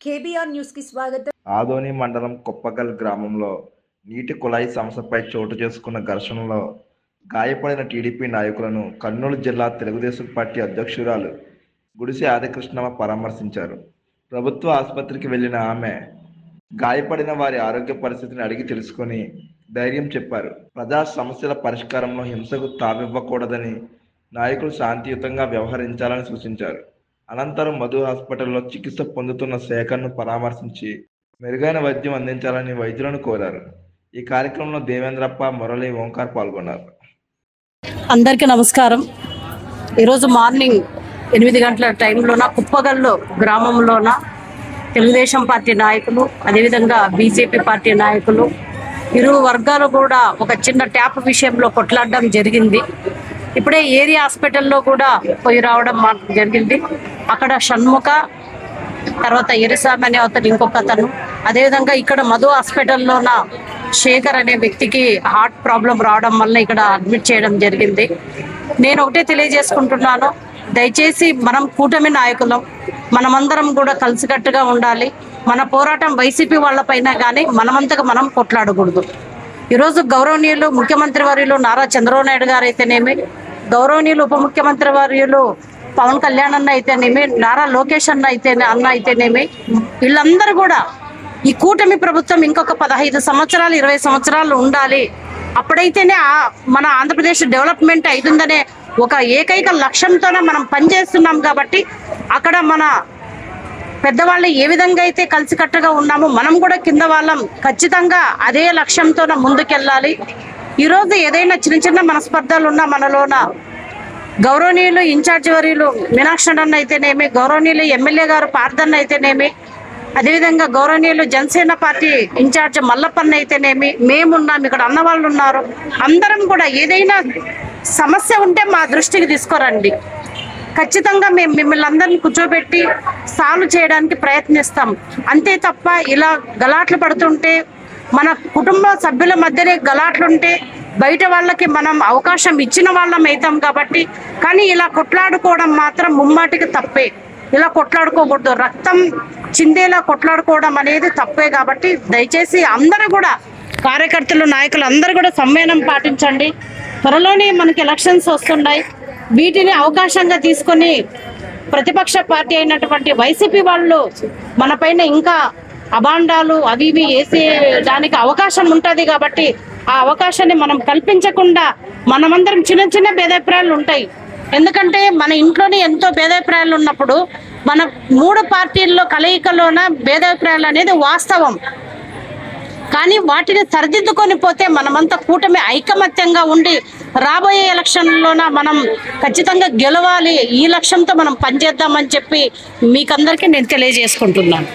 KBR news కి స్వాగతం. ఆదోని మండలం కొప్పగల్ గ్రామంలో నీటి కుళాయి సమస్యపై చోటు చేసుకున్న ఘర్షణలో గాయపడిన టీడీపీ నాయకులను కర్నూలు జిల్లా తెలుగుదేశం పార్టీ అధ్యక్షురాలు గుడిసె ఆదికృష్ణమ్మ పరామర్శించారు. ప్రభుత్వ ఆసుపత్రికి వెళ్లిన ఆమె గాయపడిన వారి ఆరోగ్య పరిస్థితిని అడిగి తెలుసుకొని ధైర్యం చెప్పారు. ప్రజా సమస్యల పరిష్కారంలో హింసకు తావివ్వకూడదని, నాయకులు శాంతియుతంగా వ్యవహరించాలని సూచించారు. అనంతరం మధు హాస్పిటల్లో చికిత్స పొందుతున్న శేఖర్ను పరామర్శించి మెరుగైన వైద్యం అందించాలని వైద్యులను కోరారు. ఈ కార్యక్రమంలో దేవేంద్రప్ప, మురళి, ఓంకార్ పాల్గొన్నారు. అందరికీ నమస్కారం. ఈరోజు మార్నింగ్ 8 గంటల టైంలోన కుప్పగల్లో గ్రామంలోన తెలుగుదేశం పార్టీ నాయకులు, అదేవిధంగా బీజేపీ పార్టీ నాయకులు, ఇరు వర్గాలు కూడా ఒక చిన్న ట్యాప్ విషయంలో కొట్లాడడం జరిగింది. ఇప్పుడే ఏరియా హాస్పిటల్లో కూడా పోయి రావడం మాకు జరిగింది. అక్కడ షణ్ముఖ, తర్వాత ఎరిసామి అనే అతను ఇంకొక అతను, అదేవిధంగా ఇక్కడ మధు హాస్పిటల్లోన శేఖర్ అనే వ్యక్తికి హార్ట్ ప్రాబ్లం రావడం వల్ల ఇక్కడ అడ్మిట్ చేయడం జరిగింది. నేను ఒకటే తెలియజేసుకుంటున్నాను, దయచేసి మనం కూటమి నాయకులం, మనమందరం కూడా కలిసికట్టుగా ఉండాలి. మన పోరాటం వైసీపీ వాళ్ళపైన కానీ మనమంతగా మనం కొట్లాడకూడదు. ఈరోజు గౌరవనీయులు ముఖ్యమంత్రి వర్యులు నారా చంద్రబాబు నాయుడు గారు అయితేనేమి, గౌరవనీయులు ఉప ముఖ్యమంత్రి వర్యులు పవన్ కళ్యాణ్ అన్న అయితేనేమి, నారా లోకేష్ అన్న అయితేనేమి, వీళ్ళందరూ కూడా ఈ కూటమి ప్రభుత్వం ఇంకొక 15 సంవత్సరాలు 20 సంవత్సరాలు ఉండాలి, అప్పుడైతేనే మన ఆంధ్రప్రదేశ్ డెవలప్మెంట్ అవుతుందనే ఒక ఏకైక లక్ష్యంతోనే మనం పనిచేస్తున్నాం. కాబట్టి అక్కడ మన పెద్దవాళ్ళు ఏ విధంగా అయితే కలిసికట్టుగా ఉన్నామో మనం కూడా కింద వాళ్ళం ఖచ్చితంగా అదే లక్ష్యంతోనే ముందుకెళ్ళాలి. ఈరోజు ఏదైనా చిన్న చిన్న మనస్పర్ధలు ఉన్నా మనలోన గౌరవనీయులు ఇన్ఛార్జ్ వర్యులు మీనాక్షి అన్న అయితేనేమి, గౌరవనీయులు ఎమ్మెల్యే గారు పార్థన్న అయితేనేమి, అదేవిధంగా గౌరవనీయులు జనసేన పార్టీ ఇన్ఛార్జ్ మల్లప్పన్న అయితేనేమి, మేమున్నాం, ఇక్కడ అన్నవాళ్ళు ఉన్నారు, అందరం కూడా ఏదైనా సమస్య ఉంటే మా దృష్టికి తీసుకురండి. ఖచ్చితంగా మేము మిమ్మల్ని అందరినీ కూర్చోబెట్టి సాల్వ్ చేయడానికి ప్రయత్నిస్తాం. అంతే తప్ప ఇలా గలాట్లు పడుతుంటే, మన కుటుంబ సభ్యుల మధ్యనే గలాట్లుంటే బయట వాళ్ళకి మనం అవకాశం ఇచ్చిన వాళ్ళం అవుతాం. కాబట్టి కానీ ఇలా కొట్లాడుకోవడం మాత్రం ముమ్మాటికి తప్పే. ఇలా కొట్లాడుకోకూడదు, రక్తం చిందేలా కొట్లాడుకోవడం అనేది తప్పే. కాబట్టి దయచేసి అందరూ కూడా కార్యకర్తలు, నాయకులు అందరూ కూడా సంయమనం పాటించండి. త్వరలోనే మనకి ఎలక్షన్స్ వస్తున్నాయి. వీటిని అవకాశంగా తీసుకొని ప్రతిపక్ష పార్టీ అయినటువంటి వైసీపీ వాళ్ళు మన పైన ఇంకా అభాండాలు అవి ఇవి వేసేదానికి అవకాశం ఉంటుంది. కాబట్టి ఆ అవకాశాన్ని మనం కల్పించకుండా మనమందరం చిన్న చిన్న భేదాభిప్రాయాలు ఉంటాయి. ఎందుకంటే మన ఇంట్లోనే ఎంతో భేదాభిప్రాయాలు ఉన్నప్పుడు మన 3 పార్టీల్లో కలయికలోన భేదాభిప్రాయాలు అనేది వాస్తవం. కానీ వాటిని సరిదిద్దుకొని పోతే మనమంతా కూటమి ఐకమత్యంగా ఉండి రాబోయే ఎలక్షన్లోన మనం ఖచ్చితంగా గెలవాలి, ఈ లక్ష్యంతో మనం పనిచేద్దామని చెప్పి మీకందరికీ నేను తెలియజేసుకుంటున్నాను.